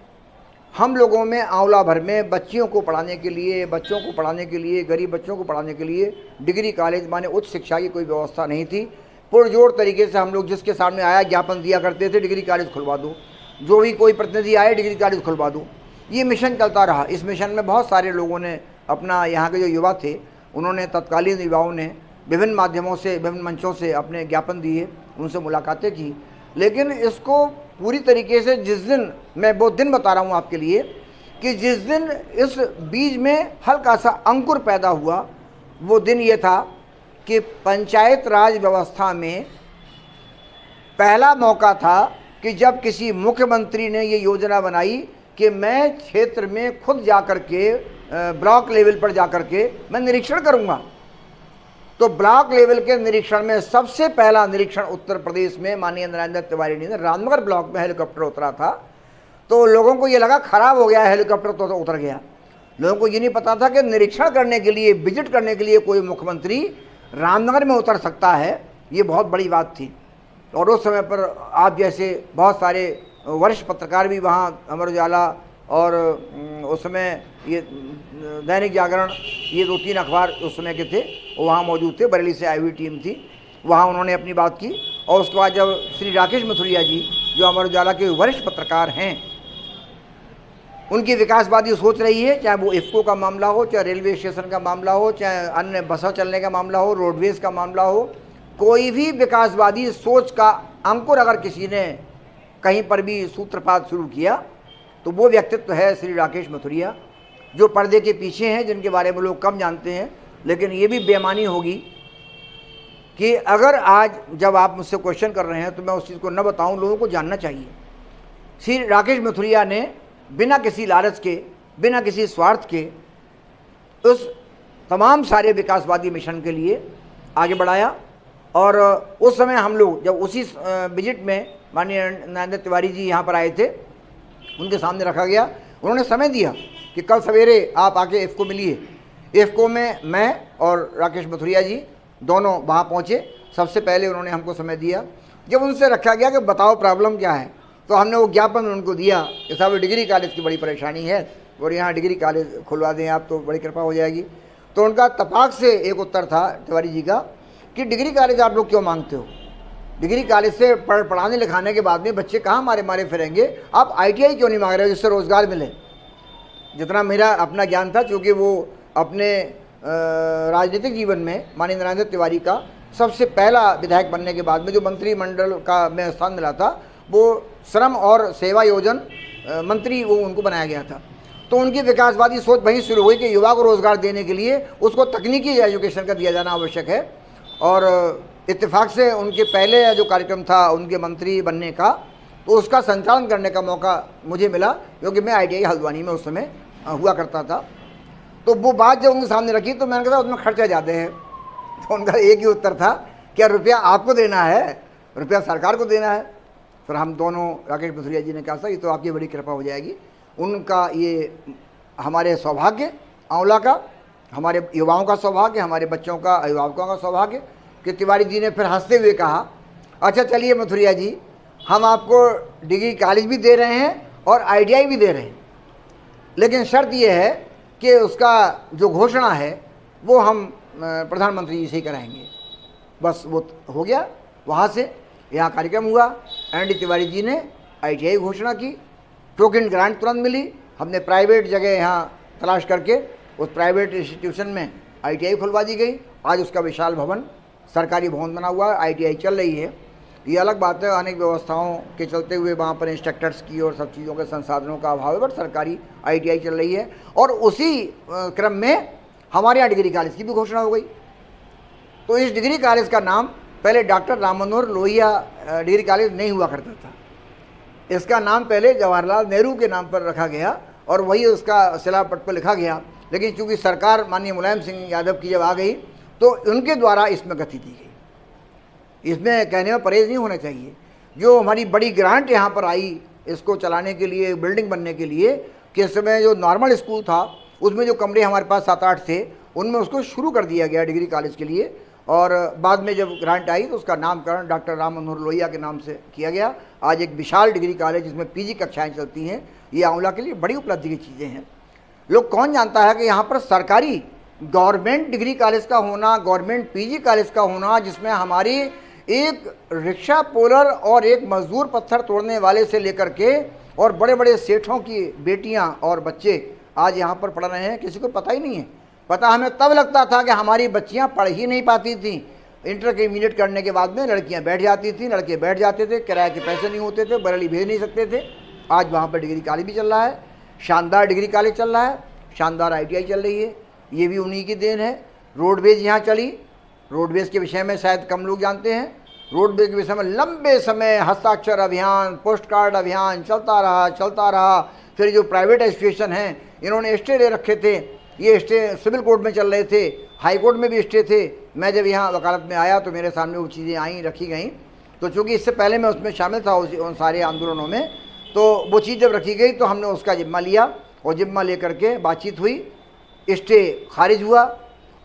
हम लोगों में आंवला भर में बच्चियों को पढ़ाने के लिए, बच्चों को पढ़ाने के लिए, गरीब बच्चों को पढ़ाने के लिए डिग्री कॉलेज माने उच्च शिक्षा की कोई व्यवस्था नहीं थी। पुरजोर तरीके से हम लोग जिसके सामने आया ज्ञापन दिया करते थे, डिग्री कॉलेज खुलवा दो, जो भी कोई प्रतिनिधि आए डिग्री कॉलेज खुलवा दो। ये मिशन चलता रहा। इस मिशन में बहुत सारे लोगों ने अपना, यहाँ के जो युवा थे उन्होंने, तत्कालीन युवाओं ने विभिन्न माध्यमों से, विभिन्न मंचों से अपने ज्ञापन दिए, उनसे मुलाकातें की। लेकिन इसको पूरी तरीके से जिस दिन, मैं वो दिन बता रहा हूँ आपके लिए कि जिस दिन इस बीज में हल्का सा अंकुर पैदा हुआ, वो दिन ये था कि पंचायत राज व्यवस्था में पहला मौका था कि जब किसी मुख्यमंत्री ने ये योजना बनाई कि मैं क्षेत्र में खुद जाकर के ब्लॉक लेवल पर जाकर के मैं निरीक्षण करूँगा। तो ब्लॉक लेवल के निरीक्षण में सबसे पहला निरीक्षण उत्तर प्रदेश में माननीय नरेंद्र तिवारी ने रामनगर ब्लॉक में हेलीकॉप्टर उतरा था। तो लोगों को ये लगा खराब हो गया हेलीकॉप्टर, तो उतर गया। लोगों को ये नहीं पता था कि निरीक्षण करने के लिए, विजिट करने के लिए कोई मुख्यमंत्री रामनगर में उतर सकता है। ये बहुत बड़ी बात थी। और उस समय पर आप जैसे बहुत सारे वरिष्ठ पत्रकार भी वहाँ, अमर उजाला और उस समय ये दैनिक जागरण, ये 2-3 अखबार उस समय के थे, वो वहाँ मौजूद थे। बरेली से आई हुई टीम थी, वहाँ उन्होंने अपनी बात की। और उसके बाद जब श्री राकेश मथुरिया जी, जो अमर उजाला के वरिष्ठ पत्रकार हैं, उनकी विकासवादी सोच रही है, चाहे वो इफ्को का मामला हो, चाहे रेलवे स्टेशन का मामला हो, चाहे अन्य बसों चलने का मामला हो, रोडवेज़ का मामला हो, कोई भी विकासवादी सोच का अंकुर अगर किसी ने कहीं पर भी सूत्रपात शुरू किया तो वो व्यक्तित्व है श्री राकेश मथुरिया, जो पर्दे के पीछे हैं, जिनके बारे में लोग कम जानते हैं। लेकिन ये भी बेईमानी होगी कि अगर आज जब आप मुझसे क्वेश्चन कर रहे हैं तो मैं उस चीज़ को न बताऊं, लोगों को जानना चाहिए। श्री राकेश मथुरिया ने बिना किसी लालच के, बिना किसी स्वार्थ के उस तमाम सारे विकासवादी मिशन के लिए आगे बढ़ाया। और उस समय हम लोग जब उसी विजिट में माननीय नरेंद्र तिवारी जी यहाँ पर आए थे, उनके सामने रखा गया, उन्होंने समय दिया कि कल सवेरे आप आके इफ्को मिलिए। इफ्को में मैं और राकेश मथुरिया जी दोनों वहाँ पहुँचे। सबसे पहले उन्होंने हमको समय दिया। जब उनसे रखा गया कि बताओ प्रॉब्लम क्या है, तो हमने वो ज्ञापन उनको दिया कि साहब डिग्री कॉलेज की बड़ी परेशानी है और यहाँ डिग्री कॉलेज खुलवा दें आप तो बड़ी कृपा हो जाएगी। तो उनका तपाक से एक उत्तर था तिवारी जी का कि डिग्री कॉलेज आप लोग क्यों मांगते हो? डिग्री कॉलेज से पढ़ाने लिखाने के बाद में बच्चे कहाँ मारे मारे फिरेंगे, आप ITI क्यों नहीं मांग रहे हो जिससे रोज़गार मिले? जितना मेरा अपना ज्ञान था, चूँकि वो अपने राजनीतिक जीवन में माननीय नरेंद्र तिवारी का सबसे पहला विधायक बनने के बाद में जो मंत्रिमंडल का में स्थान मिला था, वो श्रम और सेवा योजन मंत्री वो उनको बनाया गया था। तो उनकी विकासवादी सोच वहीं शुरू हुई कि युवा को रोज़गार देने के लिए उसको तकनीकी एजुकेशन का दिया जाना आवश्यक है। और इत्तेफाक से उनके पहले जो कार्यक्रम था उनके मंत्री बनने का, तो उसका संचालन करने का मौका मुझे मिला, क्योंकि मैं ITI हल्द्वानी में उस समय हुआ करता था। तो वो बात जब उनके सामने रखी तो मैंने कहा उसमें खर्चे ज़्यादा है। तो उनका एक ही उत्तर था, क्या रुपया आपको देना है, रुपया सरकार को देना है? फिर हम दोनों, राकेश मथुरिया जी ने कहा सर ये तो आपकी बड़ी कृपा हो जाएगी। उनका ये हमारे सौभाग्य आंवला का, हमारे युवाओं का सौभाग्य, हमारे बच्चों का, अभिभावकों का सौभाग्य कि तिवारी जी ने फिर हंसते हुए कहा, अच्छा चलिए मथुरिया जी, हम आपको डिग्री कॉलेज भी दे रहे हैं और ITI भी दे रहे हैं, लेकिन शर्त ये है कि उसका जो घोषणा है वो हम प्रधानमंत्री जी से ही कराएंगे। बस वो हो गया। वहाँ से यहाँ कार्यक्रम हुआ, ND तिवारी जी ने ITI घोषणा की, टोकन ग्रांट तुरंत मिली। हमने प्राइवेट जगह यहाँ तलाश करके उस प्राइवेट इंस्टीट्यूशन में ITI खुलवा दी गई। आज उसका विशाल भवन, सरकारी भवन बना हुआ है, ITI चल रही है। ये अलग बात है, अनेक व्यवस्थाओं के चलते हुए वहाँ पर इंस्ट्रक्टर्स की और सब चीज़ों के संसाधनों का अभाव है, बट सरकारी ITI चल रही है। और उसी क्रम में हमारे यहाँ डिग्री कॉलेज की भी घोषणा हो गई। तो इस डिग्री कॉलेज का नाम पहले doctor Ram Manohar Lohia degree college नहीं हुआ करता था। इसका नाम पहले जवाहरलाल नेहरू के नाम पर रखा गया और वही उसका शिलापट पर लिखा गया। लेकिन चूँकि सरकार माननीय मुलायम सिंह यादव की जब आ गई तो उनके द्वारा इसमें गति दी गई। इसमें कहने में परहेज नहीं होना चाहिए। जो हमारी बड़ी ग्रांट यहाँ पर आई इसको चलाने के लिए, बिल्डिंग बनने के लिए, कि इस समय जो नॉर्मल स्कूल था उसमें जो कमरे हमारे पास 7-8 थे, उनमें उसको शुरू कर दिया गया डिग्री कॉलेज के लिए। और बाद में जब ग्रांट आई तो उसका नामकरण डॉक्टर राम मनोहर लोहिया के नाम से किया गया। आज एक विशाल डिग्री कॉलेज जिसमें PG कक्षाएँ चलती हैं, ये आंवला के लिए बड़ी उपलब्धि की चीज़ें हैं। लोग कौन जानता है कि यहाँ पर सरकारी गवर्नमेंट डिग्री कॉलेज का होना, गवर्नमेंट PG कॉलेज का होना, जिसमें हमारी एक रिक्शा पुलर और एक मजदूर पत्थर तोड़ने वाले से लेकर के और बड़े बड़े सेठों की बेटियां और बच्चे आज यहाँ पर पढ़ रहे हैं, किसी को पता ही नहीं है। पता हमें तब लगता था कि हमारी बच्चियाँ पढ़ ही नहीं पाती थी। इंटरमीडिएट करने के बाद में लड़कियाँ बैठ जाती थी, लड़के बैठ जाते थे, किराए के पैसे नहीं होते थे, बरेली भेज नहीं सकते थे। आज वहाँ पर डिग्री कॉलेज भी चल रहा है, शानदार डिग्री कॉलेज चल रहा है, शानदार ITI चल रही है, ये भी उन्हीं की देन है। रोडवेज यहाँ चली, रोडवेज के विषय में शायद कम लोग जानते हैं। रोडवेज के विषय में लंबे समय हस्ताक्षर अभियान, पोस्ट कार्ड अभियान चलता रहा। फिर जो प्राइवेट एसोसिएशन हैं, इन्होंने स्टे ले रखे थे, ये स्टे सिविल कोर्ट में चल रहे थे, हाई कोर्ट में भी स्टे थे। मैं जब यहाँ वकालत में आया तो मेरे सामने वो चीज़ें आई, रखी गई। तो चूँकि इससे पहले मैं उसमें शामिल था उन सारे आंदोलनों में, तो वो चीज़ जब रखी गई तो हमने उसका जिम्मा लिया और जिम्मा लेकर के बातचीत हुई, स्टे खारिज हुआ।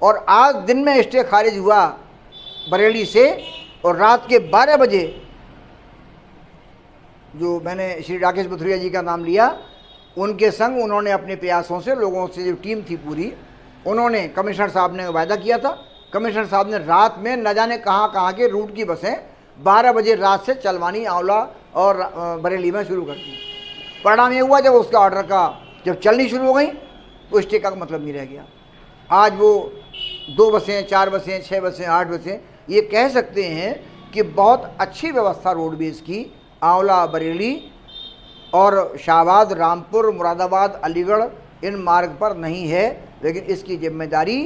और आज दिन में स्टे खारिज हुआ बरेली से, और रात के 12 बजे जो मैंने श्री राकेश बुथुरिया जी का नाम लिया, उनके संग उन्होंने अपने प्रयासों से, लोगों से जो टीम थी पूरी, उन्होंने, कमिश्नर साहब ने वायदा किया था, कमिश्नर साहब ने रात में न जाने कहाँ के रूट की बसें 12 बजे रात से चलवानी आंवला और बरेली में शुरू कर दी। परिणाम ये हुआ, जब उसका ऑर्डर का जब चलनी शुरू हो गई तो स्टे का मतलब नहीं रह गया। आज वो 2 बसें, 4 बसें, 6 बसें, 8 बसें, ये कह सकते हैं कि बहुत अच्छी व्यवस्था रोडवेज़ की आंवला बरेली और शाहबाद, रामपुर, मुरादाबाद, अलीगढ़ इन मार्ग पर नहीं है। लेकिन इसकी जिम्मेदारी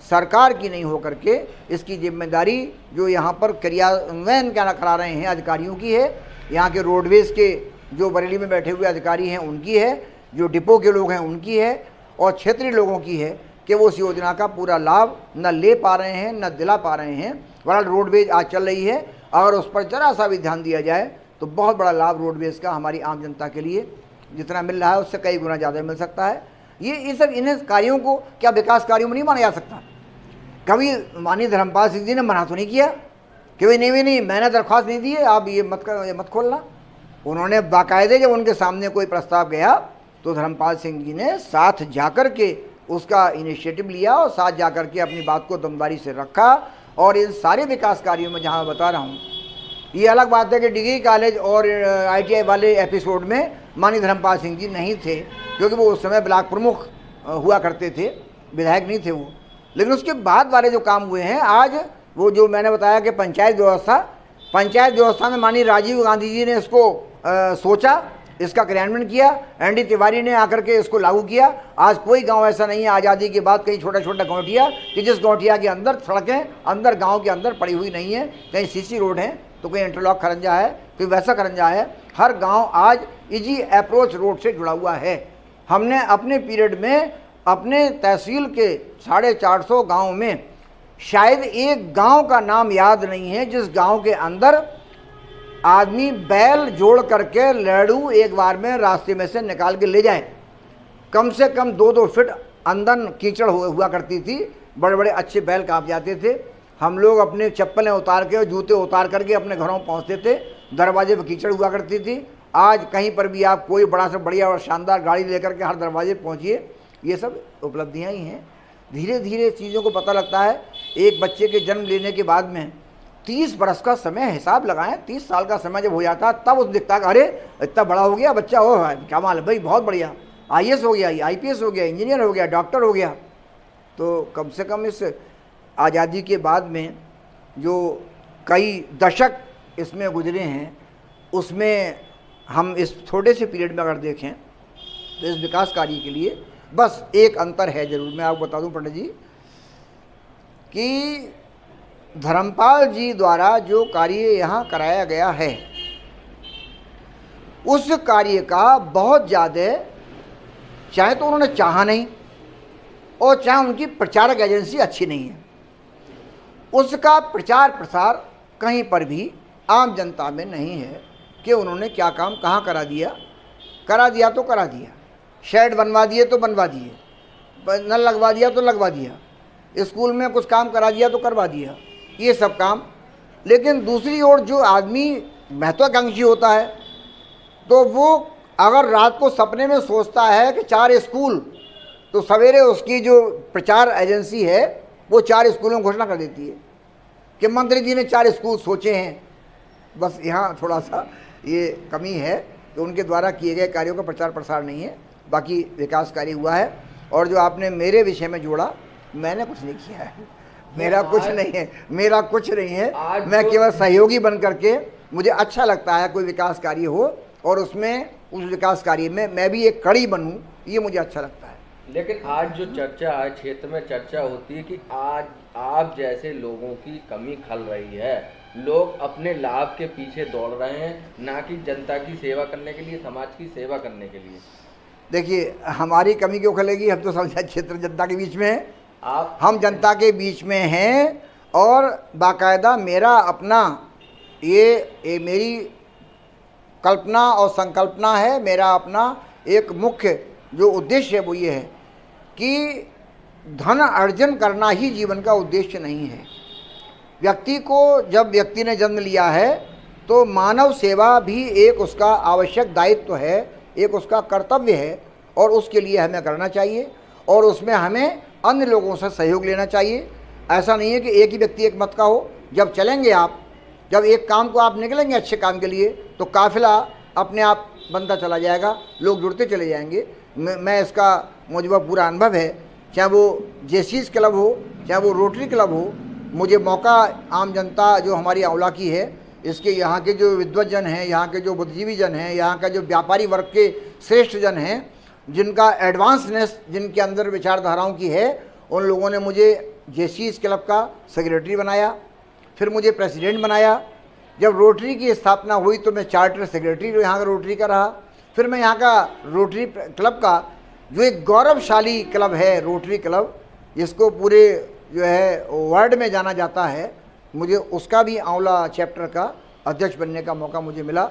सरकार की नहीं हो करके, इसकी जिम्मेदारी जो यहाँ पर क्रियान्वयन क्या करा रहे हैं अधिकारियों की है, यहाँ के रोडवेज़ के जो बरेली में बैठे हुए अधिकारी हैं उनकी है, जो डिपो के लोग हैं उनकी है, और क्षेत्रीय लोगों की है कि वो उस योजना का पूरा लाभ न ले पा रहे हैं, न दिला पा रहे हैं। बहरहाल रोडवेज आज चल रही है, अगर उस पर जरा सा भी ध्यान दिया जाए तो बहुत बड़ा लाभ रोडवेज़ का हमारी आम जनता के लिए जितना मिल रहा है उससे कई गुना ज़्यादा मिल सकता है। ये सब इन कार्यों को क्या विकास कार्यों में नहीं माना जा सकता? कभी माननीय धर्मपाल सिंह जी ने मना तो नहीं किया कि भाई नहीं मैंने दरख्वास्त नहीं दी है, आप ये मत खोलना। उन्होंने बाकायदे जब उनके सामने कोई प्रस्ताव गया तो धर्मपाल सिंह जी ने साथ जाकर के उसका इनिशिएटिव लिया और साथ जाकर के अपनी बात को दमदारी से रखा। और इन सारे विकास कार्यों में जहाँ बता रहा हूँ, ये अलग बात है कि डिग्री कॉलेज और ITI वाले एपिसोड में माननीय धर्मपाल सिंह जी नहीं थे, क्योंकि वो उस समय ब्लॉक प्रमुख हुआ करते थे, विधायक नहीं थे वो। लेकिन उसके बाद वाले जो काम हुए हैं, आज वो जो मैंने बताया कि पंचायत व्यवस्था में माननीय राजीव गांधी जी ने इसको सोचा, इसका क्रियान्वयन किया, ND तिवारी ने आकर के इसको लागू किया। आज कोई गांव ऐसा नहीं है आज़ादी के बाद कहीं छोटा गौठिया कि जिस गौठिया के अंदर सड़कें अंदर गांव के अंदर पड़ी हुई नहीं है, कहीं CC रोड है तो कोई इंटरलॉक खरंजा है, कोई वैसा खरंजा है। हर गांव आज इजी अप्रोच रोड से जुड़ा हुआ है। हमने अपने पीरियड में अपने तहसील के 450 गाँव में शायद एक गांव का नाम याद नहीं है जिस गांव के अंदर आदमी बैल जोड़ करके लड़ू एक बार में रास्ते में से निकाल के ले जाए। कम से कम 2-2 फीट अंदर कीचड़ हुआ करती थी, बड़े बड़े अच्छे बैल कांप जाते थे। हम लोग अपने चप्पलें उतार के और जूते उतार करके अपने घरों पहुंचते थे, दरवाजे पर कीचड़ हुआ करती थी। आज कहीं पर भी आप कोई बड़ा से बढ़िया और शानदार गाड़ी लेकर के हर दरवाजे पहुंचिए, ये सब उपलब्धियाँ ही हैं। धीरे धीरे चीज़ों को पता लगता है। एक बच्चे के जन्म लेने के बाद में 30 बरस का समय हिसाब लगाएं, 30 साल का समय जब हो जाता है तब उस दिखता है अरे इतना बड़ा हो गया बच्चा, हो क्या माल है भाई, बहुत बढ़िया, IAS हो गया, IPS हो गया, इंजीनियर हो गया, डॉक्टर हो गया। तो कम से कम इस आज़ादी के बाद में जो कई दशक इसमें गुजरे हैं, उसमें हम इस छोटे से पीरियड में अगर देखें तो इस विकास कार्य के लिए बस एक अंतर है ज़रूर। मैं आपको बता दूं पंडित जी कि धर्मपाल जी द्वारा जो कार्य यहाँ कराया गया है, उस कार्य का बहुत ज़्यादा, चाहे तो उन्होंने चाहा नहीं और चाहे उनकी प्रचारक एजेंसी अच्छी नहीं है, उसका प्रचार प्रसार कहीं पर भी आम जनता में नहीं है कि उन्होंने क्या काम कहाँ करा दिया तो करा दिया, शेड बनवा दिए तो बनवा दिए, नल लगवा दिया तो लगवा दिया, स्कूल में कुछ काम करा दिया तो करवा दिया, ये सब काम। लेकिन दूसरी ओर जो आदमी महत्वाकांक्षी होता है तो वो अगर रात को सपने में सोचता है कि 4 स्कूल, तो सवेरे उसकी जो प्रचार एजेंसी है वो 4 स्कूलों में घोषणा कर देती है कि मंत्री जी ने 4 स्कूल सोचे हैं। बस यहाँ थोड़ा सा ये कमी है कि उनके द्वारा किए गए कार्यों का प्रचार प्रसार नहीं है, बाकी विकास कार्य हुआ है। और जो आपने मेरे विषय में जोड़ा, मैंने कुछ नहीं किया है, मेरा कुछ नहीं है, मैं केवल सहयोगी बन करके, मुझे अच्छा लगता है कोई विकास कार्य हो और उसमें उस विकास कार्य में मैं भी एक कड़ी बनूं, ये मुझे अच्छा लगता है। लेकिन आज जो चर्चा है, क्षेत्र में चर्चा होती है कि आज आप जैसे लोगों की कमी खल रही है, लोग अपने लाभ के पीछे दौड़ रहे हैं, ना कि जनता की सेवा करने के लिए, समाज की सेवा करने के लिए। देखिए, हमारी कमी क्यों खलेगी? हम तो समझा क्षेत्र जनता के बीच में हैं, हम जनता के बीच में हैं और बाकायदा मेरा अपना ये मेरी कल्पना और संकल्पना है, मेरा अपना एक मुख्य जो उद्देश्य है वो ये है कि धन अर्जन करना ही जीवन का उद्देश्य नहीं है। व्यक्ति को, जब व्यक्ति ने जन्म लिया है तो मानव सेवा भी एक उसका आवश्यक दायित्व है, एक उसका कर्तव्य है, और उसके लिए हमें करना चाहिए और उसमें हमें अन्य लोगों से सहयोग लेना चाहिए। ऐसा नहीं है कि एक ही व्यक्ति एक मत का हो। जब चलेंगे आप, जब एक काम को आप निकलेंगे अच्छे काम के लिए, तो काफिला अपने आप बनता चला जाएगा, लोग जुड़ते चले जाएंगे। मैं इसका मुझे पूरा अनुभव है, चाहे वो जेसीज क्लब हो, चाहे वो रोटरी क्लब हो। मुझे मौका, आम जनता जो हमारी आंवला की है, इसके यहाँ के जो विद्वज्जन हैं, यहाँ के जो बुद्धिजीवी जन हैं, यहाँ का जो व्यापारी वर्ग के श्रेष्ठ जन हैं, जिनका एडवांसनेस जिनके अंदर विचारधाराओं की है, उन लोगों ने मुझे जेसीज क्लब का सेक्रेटरी बनाया, फिर मुझे प्रेसिडेंट बनाया। जब रोटरी की स्थापना हुई तो मैं चार्टर सेक्रेटरी यहाँ का रोटरी का रहा। फिर मैं यहाँ का रोटरी क्लब का, जो एक गौरवशाली क्लब है रोटरी क्लब, जिसको पूरे जो है वर्ल्ड में जाना जाता है, मुझे उसका भी आंवला चैप्टर का अध्यक्ष बनने का मौका मुझे मिला।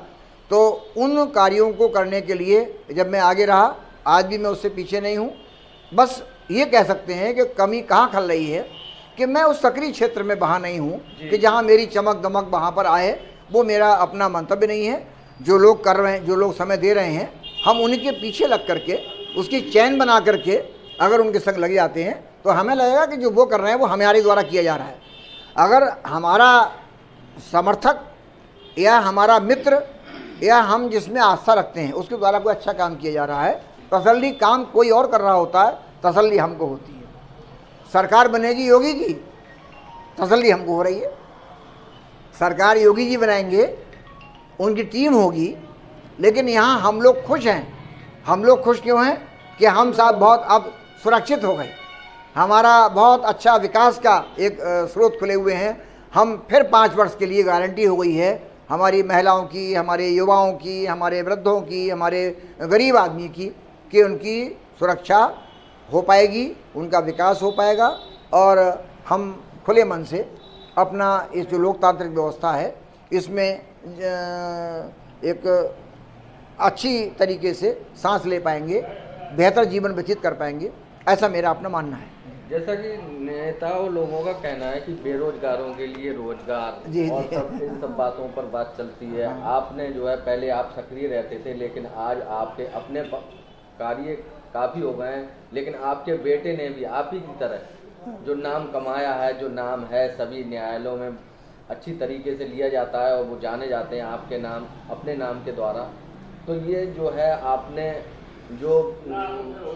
तो उन कार्यों को करने के लिए जब मैं आगे रहा, आज भी मैं उससे पीछे नहीं हूँ। बस ये कह सकते हैं कि कमी कहाँ खल रही है कि मैं उस सक्रिय क्षेत्र में वहाँ नहीं हूँ कि जहाँ मेरी चमक दमक वहाँ पर आए। वो मेरा अपना मंतव्य नहीं है। जो लोग कर रहे हैं, जो लोग समय दे रहे हैं, हम उनके पीछे लग करके, उसकी चैन बना करके अगर उनके संग लगे जाते हैं तो हमें लगेगा कि जो वो कर रहे हैं वो हमारे द्वारा किया जा रहा है। अगर हमारा समर्थक या हमारा मित्र या हम जिसमें आस्था रखते हैं उसके द्वारा कोई अच्छा काम किया जा रहा है, तसल्ली काम कोई और कर रहा होता है, तसल्ली हमको होती है। सरकार बनेगी योगी की, तसल्ली हमको हो रही है। सरकार योगी जी बनाएंगे, उनकी टीम होगी, लेकिन यहाँ हम लोग खुश हैं। हम लोग खुश क्यों हैं कि हम साहब बहुत अब सुरक्षित हो गए, हमारा बहुत अच्छा विकास का एक स्रोत खुले हुए हैं। हम फिर 5 वर्ष के लिए गारंटी हो गई है हमारी महिलाओं की, हमारे युवाओं की, हमारे वृद्धों की, हमारे गरीब आदमी की, कि उनकी सुरक्षा हो पाएगी, उनका विकास हो पाएगा और हम खुले मन से अपना इस जो लोकतांत्रिक व्यवस्था है इसमें एक अच्छी तरीके से सांस ले पाएंगे, बेहतर जीवन व्यतीत कर पाएंगे। ऐसा मेरा अपना मानना है। जैसा कि नेताओं लोगों का कहना है कि बेरोजगारों के लिए रोजगार जी, और जी। सब इन सब बातों पर बात चलती है। आपने जो है, पहले आप सक्रिय रहते थे, लेकिन आज आपके अपने कार्य काफ़ी हो गए हैं, लेकिन आपके बेटे ने भी आप ही की तरह जो नाम कमाया है, जो नाम है सभी न्यायालयों में अच्छी तरीके से लिया जाता है और वो जाने जाते हैं आपके नाम, अपने नाम के द्वारा। तो ये जो है आपने जो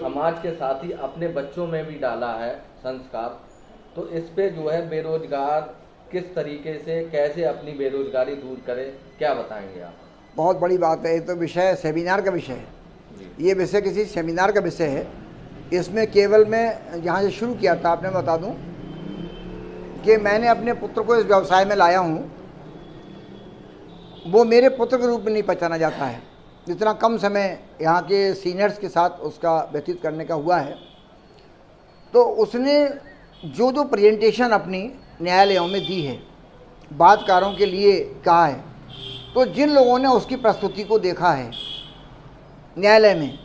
समाज के साथ ही अपने बच्चों में भी डाला है संस्कार, तो इस पे जो है बेरोजगार किस तरीके से, कैसे अपनी बेरोजगारी दूर करें, क्या बताएंगे आप? बहुत बड़ी बात है। ये तो विषय सेमिनार का विषय है, ये विषय किसी सेमिनार का विषय है। इसमें केवल मैं जहाँ से शुरू किया था आपने बता दूं कि मैंने अपने पुत्र को इस व्यवसाय में लाया हूँ। वो मेरे पुत्र के रूप में नहीं पहचाना जाता है, जितना कम समय यहाँ के सीनियर्स के साथ उसका व्यतीत करने का हुआ है। तो उसने जो जो प्रेजेंटेशन अपनी न्यायालयों में दी है, बातकारों के लिए कहा है, तो जिन लोगों ने उसकी प्रस्तुति को देखा है न्यायालय में,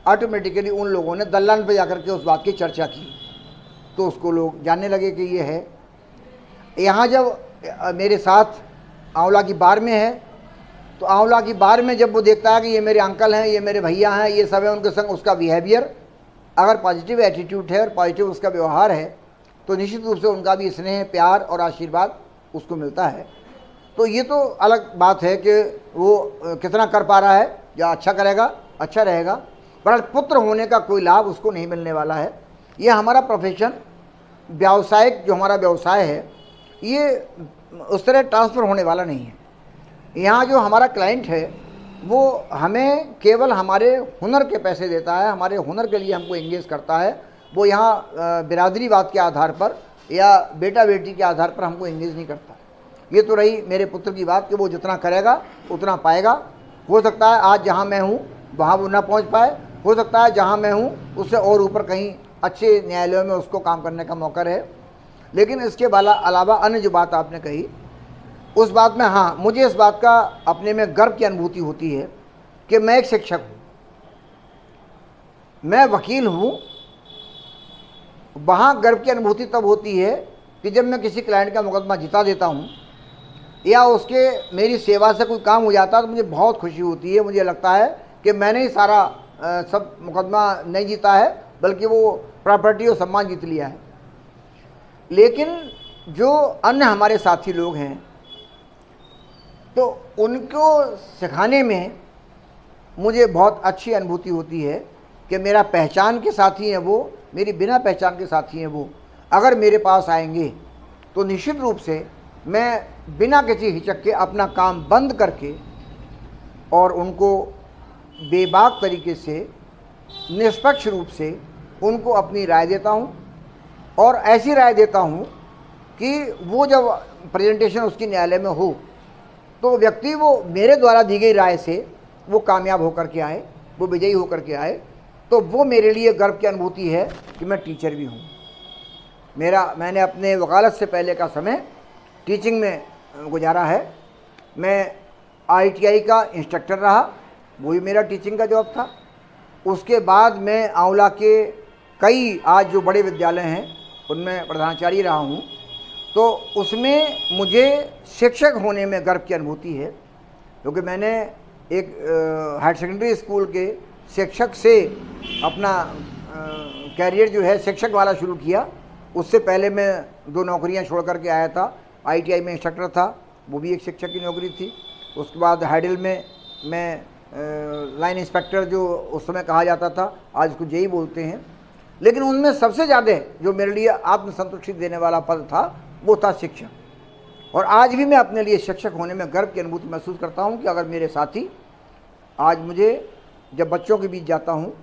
ऑटोमेटिकली उन लोगों ने दलान पर जाकर के उस बात की चर्चा की, तो उसको लोग जानने लगे कि ये है। यहाँ जब मेरे साथ आंवला की बार में है, तो आंवला की बार में जब वो देखता है कि ये मेरे अंकल हैं, ये मेरे भैया हैं, ये सब है, उनके संग उसका बिहेवियर अगर पॉजिटिव एटीट्यूड है और पॉजिटिव उसका व्यवहार है, तो निश्चित रूप से उनका भी स्नेह, प्यार और आशीर्वाद उसको मिलता है। तो ये तो अलग बात है कि वो कितना कर पा रहा है या अच्छा करेगा, अच्छा रहेगा, पर पुत्र होने का कोई लाभ उसको नहीं मिलने वाला है। ये हमारा प्रोफेशन, व्यावसायिक जो हमारा व्यवसाय है, ये उस तरह ट्रांसफ़र होने वाला नहीं है। यहाँ जो हमारा क्लाइंट है वो हमें केवल हमारे हुनर के पैसे देता है, हमारे हुनर के लिए हमको एंगेज करता है। वो यहाँ बिरादरीवाद के आधार पर या बेटा बेटी के आधार पर हमको एंगेज नहीं करता। ये तो रही मेरे पुत्र की बात कि वो जितना करेगा उतना पाएगा। हो सकता है आज जहाँ मैं हूँ वहाँ वो ना पहुँच पाए, हो सकता है जहाँ मैं हूँ उससे और ऊपर कहीं अच्छे न्यायालयों में उसको काम करने का मौका रहे। लेकिन इसके अलावा अन्य जो बात आपने कही, उस बात में हाँ, मुझे इस बात का अपने में गर्व की अनुभूति होती है कि मैं एक शिक्षक हूँ। मैं वकील हूँ, वहाँ गर्व की अनुभूति तब होती है कि जब मैं किसी क्लाइंट का मुकदमा जिता देता हूँ या उसके मेरी सेवा से कोई काम हो जाता है तो मुझे बहुत खुशी होती है। मुझे लगता है कि मैंने ही सारा सब मुकदमा नहीं जीता है, बल्कि वो प्रॉपर्टी और सम्मान जीत लिया है। लेकिन जो अन्य हमारे साथी लोग हैं, तो उनको सिखाने में मुझे बहुत अच्छी अनुभूति होती है कि मेरा पहचान के साथी हैं वो, मेरी बिना पहचान के साथी हैं वो, अगर मेरे पास आएंगे तो निश्चित रूप से मैं बिना किसी हिचक के अपना काम बंद करके और उनको बेबाक तरीके से, निष्पक्ष रूप से उनको अपनी राय देता हूँ। और ऐसी राय देता हूँ कि वो जब प्रेजेंटेशन उसकी न्यायालय में हो तो व्यक्ति वो मेरे द्वारा दी गई राय से वो कामयाब होकर के आए, वो विजयी होकर के आए, तो वो मेरे लिए गर्व की अनुभूति है कि मैं टीचर भी हूँ। मैंने अपने वकालत से पहले का समय टीचिंग में गुजारा है। मैं ITI का इंस्ट्रक्टर रहा, वो भी मेरा टीचिंग का जॉब था। उसके बाद मैं आंवला के कई आज जो बड़े विद्यालय हैं उनमें प्रधानाचार्य रहा हूँ। तो उसमें मुझे शिक्षक होने में गर्व की अनुभूति है, क्योंकि मैंने एक हायर सेकेंडरी स्कूल के शिक्षक से अपना कैरियर जो है शिक्षक वाला शुरू किया। उससे पहले मैं 2 नौकरियां छोड़ करके आया था। ITI में इंस्ट्रक्टर था, वो भी एक शिक्षक की नौकरी थी। उसके बाद हाइडल में मैं लाइन इंस्पेक्टर जो उस समय कहा जाता था, आज उसको JEE बोलते हैं। लेकिन उनमें सबसे ज़्यादा जो मेरे लिए आत्मसंतुष्टि देने वाला पद था वो था शिक्षक। और आज भी मैं अपने लिए शिक्षक होने में गर्व की अनुभूति महसूस करता हूँ कि अगर मेरे साथी, आज मुझे जब बच्चों के बीच जाता हूँ,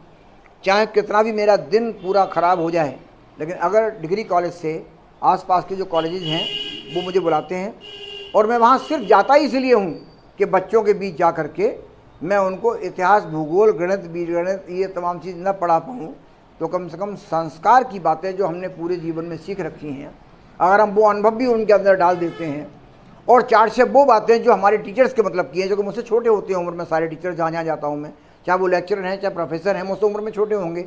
चाहे कितना भी मेरा दिन पूरा ख़राब हो जाए, लेकिन अगर डिग्री कॉलेज से आसपास के जो कॉलेजेस हैं वो मुझे बुलाते हैं और मैं वहाँ सिर्फ जाता ही इसलिए हूँ कि बच्चों के बीच जा कर के मैं उनको इतिहास, भूगोल, गणित, बीजगणित ये तमाम चीज़ न पढ़ा पाऊँ, तो कम से कम संस्कार की बातें जो हमने पूरे जीवन में सीख रखी हैं, अगर हम वो अनुभव भी उनके अंदर डाल देते हैं और 4 से वो बातें जो हमारे टीचर्स के मतलब की हैं, जो कि मुझसे छोटे होते हैं उम्र में, सारे टीचर जहाँ जहाँ जाता हूँ मैं, चाहे वो लेक्चरर हैं चाहे प्रोफेसर हैं, मुझसे उम्र में छोटे होंगे,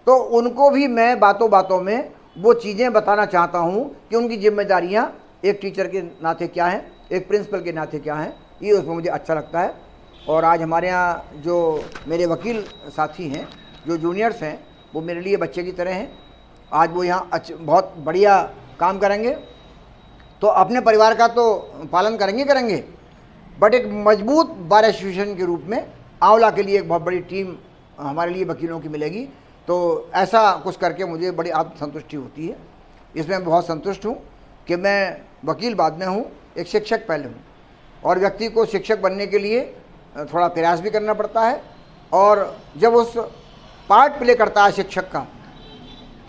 तो उनको भी मैं बातों बातों में वो चीज़ें बताना चाहता हूँ कि उनकी जिम्मेदारियाँ एक टीचर के नाते क्या हैं, एक प्रिंसिपल के नाते क्या हैं। ये उसमें मुझे अच्छा लगता है। और आज हमारे यहाँ जो मेरे वकील साथी हैं, जो जूनियर्स हैं, वो मेरे लिए बच्चे की तरह हैं। आज वो यहाँ बहुत बढ़िया काम करेंगे, तो अपने परिवार का तो पालन करेंगे, बट एक मजबूत बार एसोसिएशन के रूप में आंवला के लिए एक बहुत बड़ी टीम हमारे लिए वकीलों की मिलेगी। तो ऐसा कुछ करके मुझे बड़ी आत्मसंतुष्टि होती है। इसमें बहुत संतुष्ट हूँ कि मैं वकील बाद में हूँ, एक शिक्षक पहले हूँ। और व्यक्ति को शिक्षक बनने के लिए थोड़ा प्रयास भी करना पड़ता है, और जब उस पार्ट प्ले करता है शिक्षक का,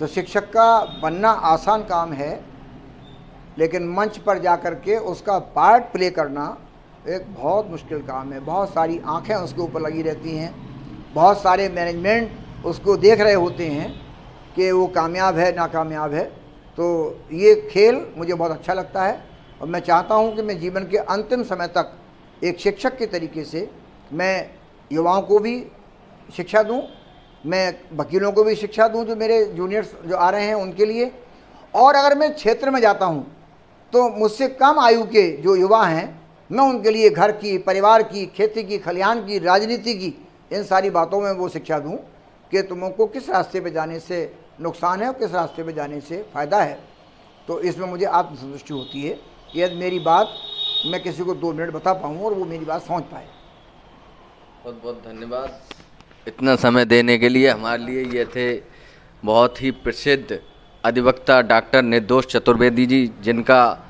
तो शिक्षक का बनना आसान काम है, लेकिन मंच पर जा कर के उसका पार्ट प्ले करना एक बहुत मुश्किल काम है। बहुत सारी आंखें उसके ऊपर लगी रहती हैं, बहुत सारे मैनेजमेंट उसको देख रहे होते हैं कि वो कामयाब है नाकामयाब है। तो ये खेल मुझे बहुत अच्छा लगता है और मैं चाहता हूँ कि मैं जीवन के अंतिम समय तक एक शिक्षक के तरीके से मैं युवाओं को भी शिक्षा दूँ, मैं वकीलों को भी शिक्षा दूँ, जो मेरे जूनियर्स जो आ रहे हैं उनके लिए। और अगर मैं क्षेत्र में जाता हूँ तो मुझसे कम आयु के जो युवा हैं, मैं उनके लिए घर की, परिवार की, खेती की, खलिहान की, राजनीति की, इन सारी बातों में वो शिक्षा दूँ कि तुमको किस रास्ते पे जाने से नुकसान है और किस रास्ते पे जाने से फ़ायदा है। तो इसमें मुझे आत्मसंतुष्टि होती है कि यदि मेरी बात मैं किसी को 2 मिनट बता पाऊँ और वो मेरी बात समझ पाए। बहुत बहुत धन्यवाद इतना समय देने के लिए। हमारे लिए ये थे बहुत ही प्रसिद्ध अधिवक्ता डॉक्टर निर्दोष चतुर्वेदी जी, जिनका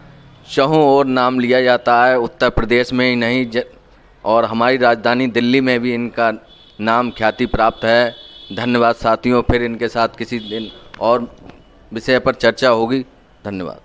चहुं ओर नाम लिया जाता है, उत्तर प्रदेश में ही नहीं और हमारी राजधानी दिल्ली में भी इनका नाम ख्याति प्राप्त है। धन्यवाद साथियों, फिर इनके साथ किसी दिन और विषय पर चर्चा होगी। धन्यवाद।